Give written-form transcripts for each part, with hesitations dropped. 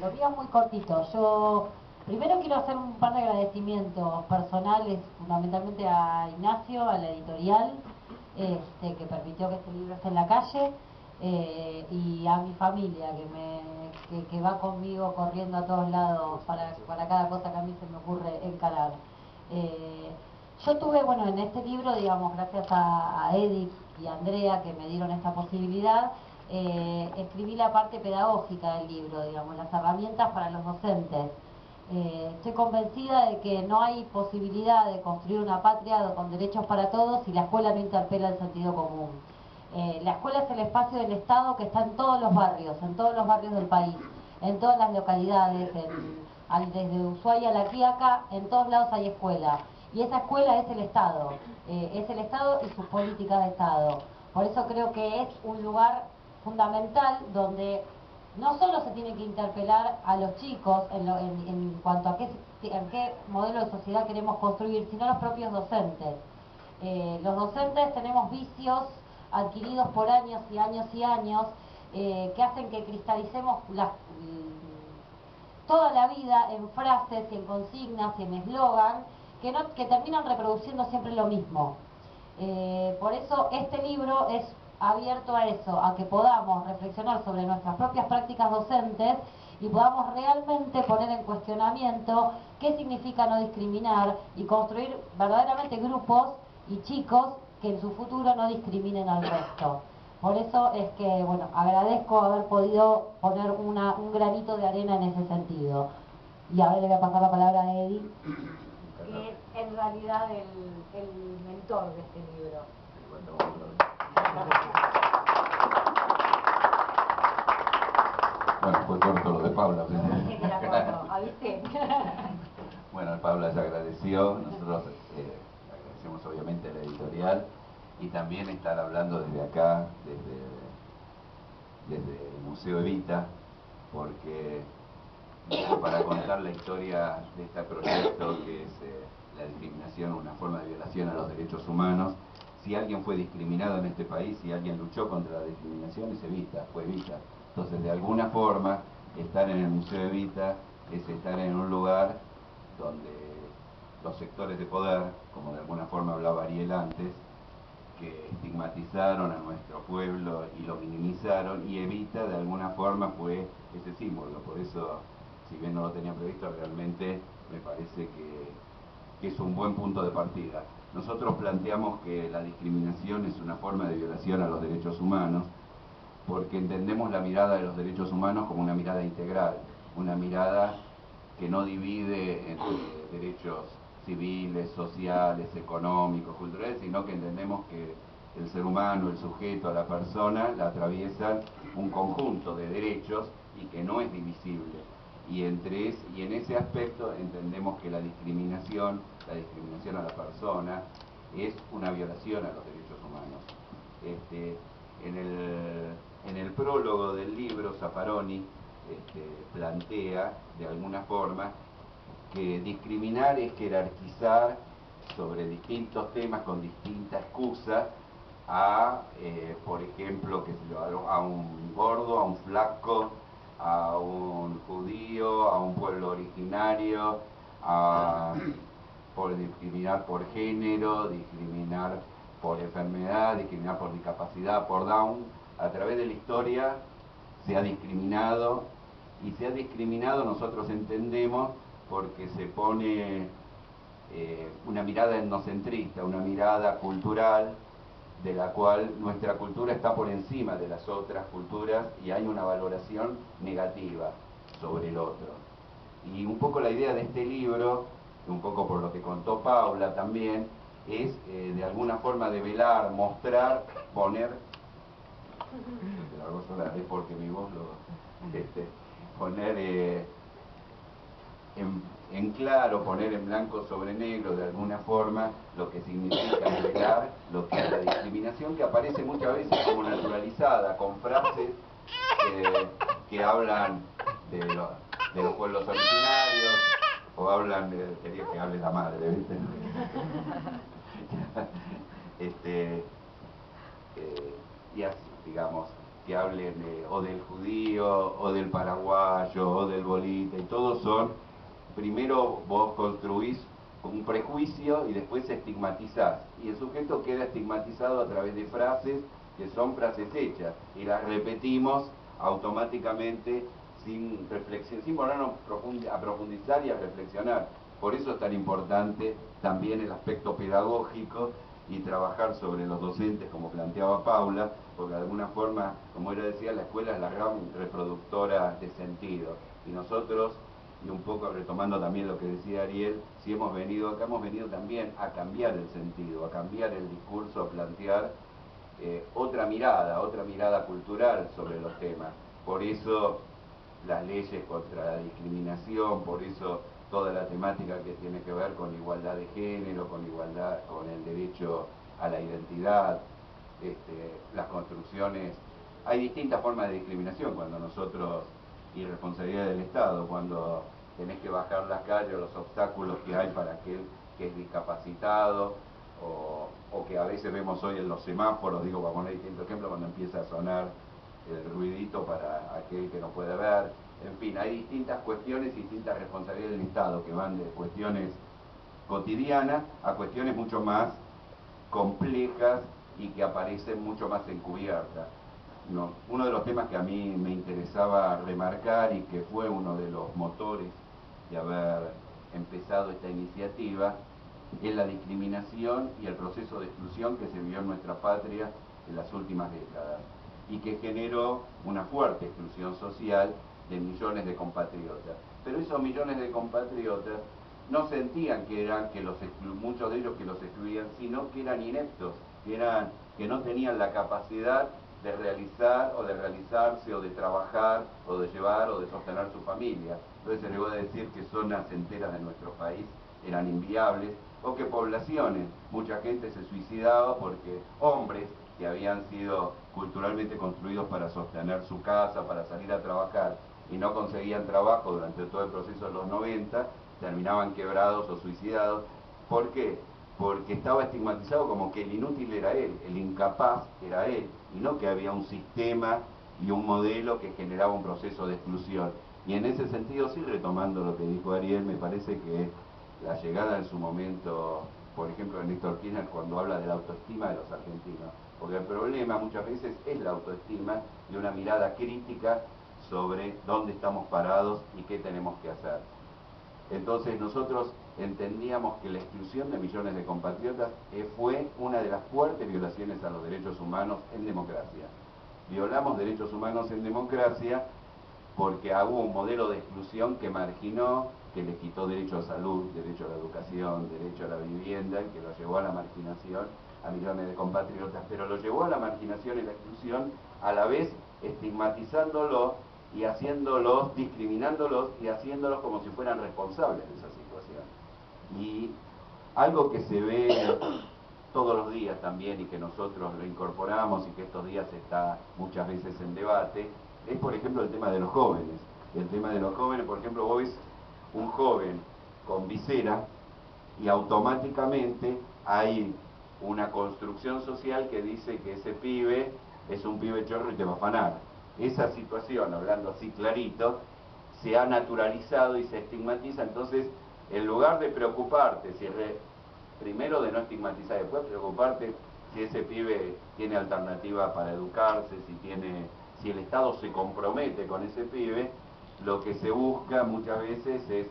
Lo mío es muy cortito. Yo primero quiero hacer un par de agradecimientos personales, fundamentalmente a Ignacio, a la editorial, que permitió que este libro esté en la calle, y a mi familia, que va conmigo corriendo a todos lados para cada cosa que a mí se me ocurre encarar. Yo tuve, bueno, en este libro, digamos, gracias a Edith y a Andrea, que me dieron esta posibilidad, escribí la parte pedagógica del libro, digamos, las herramientas para los docentes. Estoy convencida de que no hay posibilidad de construir una patria con derechos para todos si la escuela no interpela el sentido común. La escuela es el espacio del Estado que está en todos los barrios del país, en todas las localidades, desde Ushuaia a La Quiaca, en todos lados hay escuela. Y esa escuela es el Estado y sus políticas de Estado. Por eso creo que es un lugar fundamental donde no solo se tiene que interpelar a los chicos en cuanto a qué modelo de sociedad queremos construir, sino a los propios docentes. Los docentes tenemos vicios adquiridos por años y años y años, que hacen que cristalicemos toda la vida en frases y en consignas y en eslogan que terminan reproduciendo siempre lo mismo. Por eso este libro es abierto a eso, a que podamos reflexionar sobre nuestras propias prácticas docentes y podamos realmente poner en cuestionamiento qué significa no discriminar y construir verdaderamente grupos y chicos que en su futuro no discriminen al resto. Por eso es que, bueno, agradezco haber podido poner un granito de arena en ese sentido. Y ahora le voy a pasar la palabra a Eddie, que es en realidad el mentor de este libro. Bueno, fue corto lo de Paula. Dije que era corto, avisé. Bueno, Paula ya agradeció, nosotros agradecemos obviamente a la editorial y también estar hablando desde acá, desde el Museo Evita, porque para contar la historia de este proyecto que es la discriminación, una forma de violación a los derechos humanos. Si alguien fue discriminado en este país, si alguien luchó contra la discriminación, es Evita, fue Evita. Entonces, de alguna forma, estar en el Museo Evita es estar en un lugar donde los sectores de poder, como de alguna forma hablaba Ariel antes, que estigmatizaron a nuestro pueblo y lo minimizaron, y Evita de alguna forma fue ese símbolo. Por eso, si bien no lo tenía previsto, realmente me parece que es un buen punto de partida. Nosotros planteamos que la discriminación es una forma de violación a los derechos humanos, porque entendemos la mirada de los derechos humanos como una mirada integral, una mirada que no divide entre derechos civiles, sociales, económicos, culturales, sino que entendemos que el ser humano, el sujeto, la persona, la atraviesan un conjunto de derechos y que no es divisible. Y en ese aspecto entendemos que la discriminación a la persona, es una violación a los derechos humanos. En el prólogo del libro, Zaffaroni plantea, de alguna forma, que discriminar es jerarquizar sobre distintos temas con distintas excusas por ejemplo, a un gordo, a un flaco, a un judío, a un pueblo originario, por discriminar por género, discriminar por enfermedad, discriminar por discapacidad, por Down. A través de la historia se ha discriminado, y se ha discriminado, nosotros entendemos, porque se pone una mirada etnocentrista, una mirada cultural, de la cual nuestra cultura está por encima de las otras culturas y hay una valoración negativa sobre el otro. Y un poco la idea de este libro, un poco por lo que contó Paula también, es de alguna forma develar, mostrar, poner, porque mi voz poner en claro, poner en blanco sobre negro de alguna forma lo que significa revelar lo que es la discriminación, que aparece muchas veces como naturalizada, con frases que hablan de los pueblos originarios, o hablan quería que hable la madre, ¿viste? Y así, digamos, que hablen o del judío, o del paraguayo, o del bolita, y todos son, primero vos construís un prejuicio y después estigmatizás, y el sujeto queda estigmatizado a través de frases que son frases hechas, y las repetimos automáticamente sin reflexión, sin ponernos a profundizar y a reflexionar. Por eso es tan importante también el aspecto pedagógico y trabajar sobre los docentes, como planteaba Paula, porque de alguna forma, como ella decía, la escuela es la gran reproductora de sentido. Y nosotros, y un poco retomando también lo que decía Ariel, si hemos venido acá, hemos venido también a cambiar el sentido, a cambiar el discurso, a plantear otra mirada cultural sobre los temas. Por eso las leyes contra la discriminación, por eso toda la temática que tiene que ver con igualdad de género, con igualdad, con el derecho a la identidad, las construcciones. Hay distintas formas de discriminación cuando nosotros, y responsabilidad del Estado, cuando tenés que bajar las calles, los obstáculos que hay para aquel que es discapacitado, o que a veces vemos hoy en los semáforos, digo, para poner distintos ejemplos, cuando empieza a sonar el ruidito para aquel que no puede ver. En fin, hay distintas cuestiones y distintas responsabilidades del Estado que van de cuestiones cotidianas a cuestiones mucho más complejas y que aparecen mucho más encubiertas. No, uno de los temas que a mí me interesaba remarcar y que fue uno de los motores de haber empezado esta iniciativa es la discriminación y el proceso de exclusión que se vivió en nuestra patria en las últimas décadas y que generó una fuerte exclusión social de millones de compatriotas. Pero esos millones de compatriotas no sentían que eran muchos de ellos que los excluían, sino que eran ineptos, que no tenían la capacidad de realizar o de realizarse o de trabajar o de llevar o de sostener su familia. Entonces se llegó a decir que zonas enteras de nuestro país eran inviables, o que poblaciones, mucha gente se suicidaba porque hombres que habían sido culturalmente construidos para sostener su casa, para salir a trabajar y no conseguían trabajo durante todo el proceso de los 90, terminaban quebrados o suicidados. ¿Por qué? Porque estaba estigmatizado como que el inútil era él, el incapaz era él, y no que había un sistema y un modelo que generaba un proceso de exclusión. Y en ese sentido, sí, retomando lo que dijo Ariel, me parece que la llegada en su momento, por ejemplo, de Néstor Kirchner, cuando habla de la autoestima de los argentinos, porque el problema muchas veces es la autoestima y una mirada crítica sobre dónde estamos parados y qué tenemos que hacer. Entonces nosotros entendíamos que la exclusión de millones de compatriotas fue una de las fuertes violaciones a los derechos humanos en democracia. Violamos derechos humanos en democracia porque hubo un modelo de exclusión que marginó, que les quitó derecho a salud, derecho a la educación, derecho a la vivienda, y que lo llevó a la marginación a millones de compatriotas, pero lo llevó a la marginación y la exclusión, a la vez estigmatizándolos y haciéndolos, discriminándolos y haciéndolos como si fueran responsables de esa situación. Y algo que se ve todos los días también y que nosotros lo incorporamos y que estos días está muchas veces en debate, es por ejemplo el tema de los jóvenes. El tema de los jóvenes, por ejemplo, vos ves un joven con visera y automáticamente hay una construcción social que dice que ese pibe es un pibe chorro y te va a afanar. Esa situación, hablando así clarito, se ha naturalizado y se estigmatiza. Entonces, en lugar de preocuparte, primero de no estigmatizar, después preocuparte si ese pibe tiene alternativa para educarse, si el Estado se compromete con ese pibe, lo que se busca muchas veces es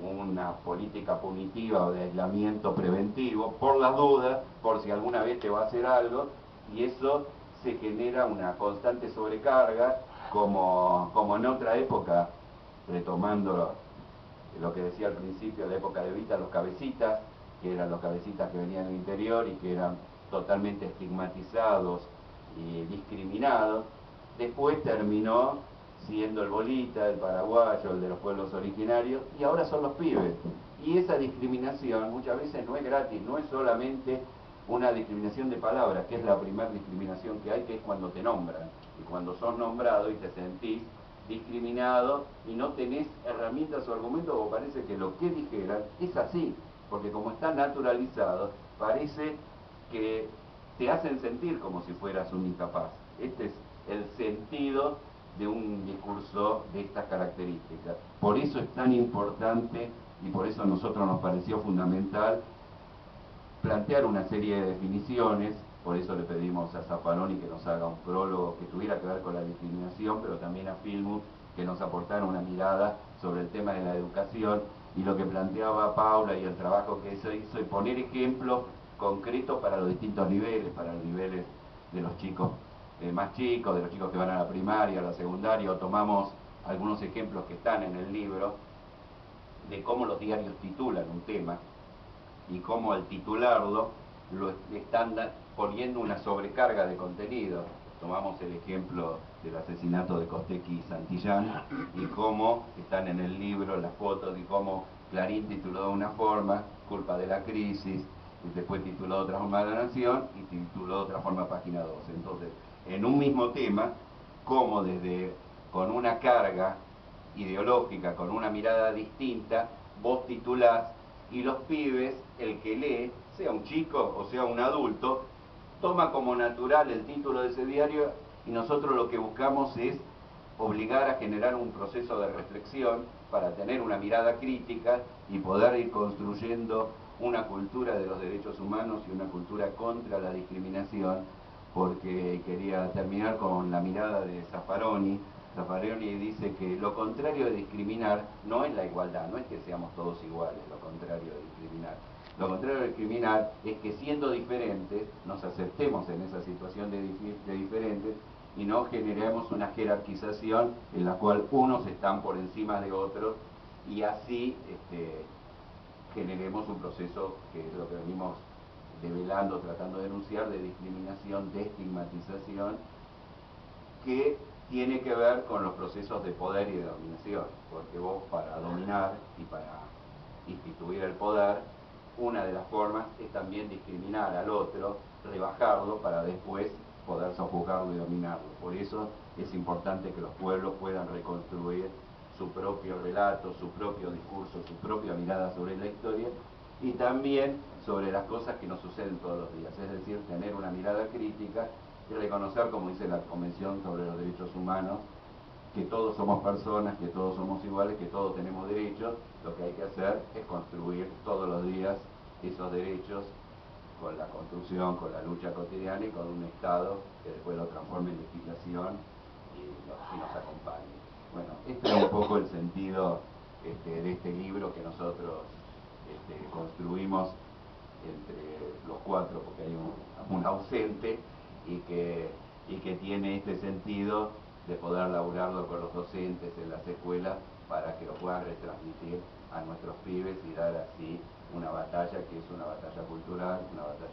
una política punitiva o de aislamiento preventivo, por las dudas, por si alguna vez te va a hacer algo, y eso se genera una constante sobrecarga, como en otra época, retomando lo que decía al principio, la época de Evita, los cabecitas, que eran los cabecitas que venían del interior y que eran totalmente estigmatizados y discriminados. Después terminó siendo el bolita, el paraguayo, el de los pueblos originarios, y ahora son los pibes. Y esa discriminación muchas veces no es gratis, no es solamente una discriminación de palabras, que es la primera discriminación que hay, que es cuando te nombran. Y cuando sos nombrado y te sentís discriminado y no tenés herramientas o argumentos, o parece que lo que dijeran es así, porque como está naturalizado, parece que te hacen sentir como si fueras un incapaz. Este es el sentido de un discurso de estas características. Por eso es tan importante y por eso a nosotros nos pareció fundamental plantear una serie de definiciones. Por eso le pedimos a Zaffaroni que nos haga un prólogo que tuviera que ver con la discriminación, pero también a Filmus que nos aportara una mirada sobre el tema de la educación y lo que planteaba Paula y el trabajo que se hizo, y poner ejemplos concretos para los distintos niveles, para los niveles de los chicos más chicos, de los chicos que van a la primaria, a la secundaria, o tomamos algunos ejemplos que están en el libro de cómo los diarios titulan un tema y cómo al titularlo lo están poniendo una sobrecarga de contenido. Tomamos el ejemplo del asesinato de Costecchi y Santillán y cómo están en el libro las fotos y cómo Clarín tituló de una forma, culpa de la crisis, y después tituló de otra forma La Nación y tituló de otra forma Página 12. Entonces, en un mismo tema, cómo desde con una carga ideológica, con una mirada distinta, vos titulás y los pibes, el que lee, sea un chico o sea un adulto, toma como natural el título de ese diario y nosotros lo que buscamos es obligar a generar un proceso de reflexión para tener una mirada crítica y poder ir construyendo una cultura de los derechos humanos y una cultura contra la discriminación, porque quería terminar con la mirada de Zaffaroni. Zaffaroni dice que lo contrario de discriminar no es la igualdad, no es que seamos todos iguales, lo contrario de discriminar. Lo contrario de discriminar es que siendo diferentes nos aceptemos en esa situación de diferentes y no generemos una jerarquización en la cual unos están por encima de otros y así generemos un proceso que es lo que venimos develando, tratando de denunciar, de discriminación, de estigmatización, que tiene que ver con los procesos de poder y de dominación, porque vos para dominar y para instituir el poder, una de las formas es también discriminar al otro, rebajarlo para después poder sojuzgarlo y dominarlo. Por eso es importante que los pueblos puedan reconstruir su propio relato, su propio discurso, su propia mirada sobre la historia y también sobre las cosas que nos suceden todos los días, es decir, tener una mirada crítica y reconocer, como dice la Convención sobre los Derechos Humanos, que todos somos personas, que todos somos iguales, que todos tenemos derechos. Lo que hay que hacer es construir todos los días esos derechos con la construcción, con la lucha cotidiana y con un Estado que después lo transforme en legislación y nos acompañe. Bueno, este es un poco el sentido de este libro que nosotros construimos entre los cuatro, porque hay un ausente y que tiene este sentido de poder laburarlo con los docentes en las escuelas para que lo puedan retransmitir a nuestros pibes y dar así una batalla que es una batalla cultural, una batalla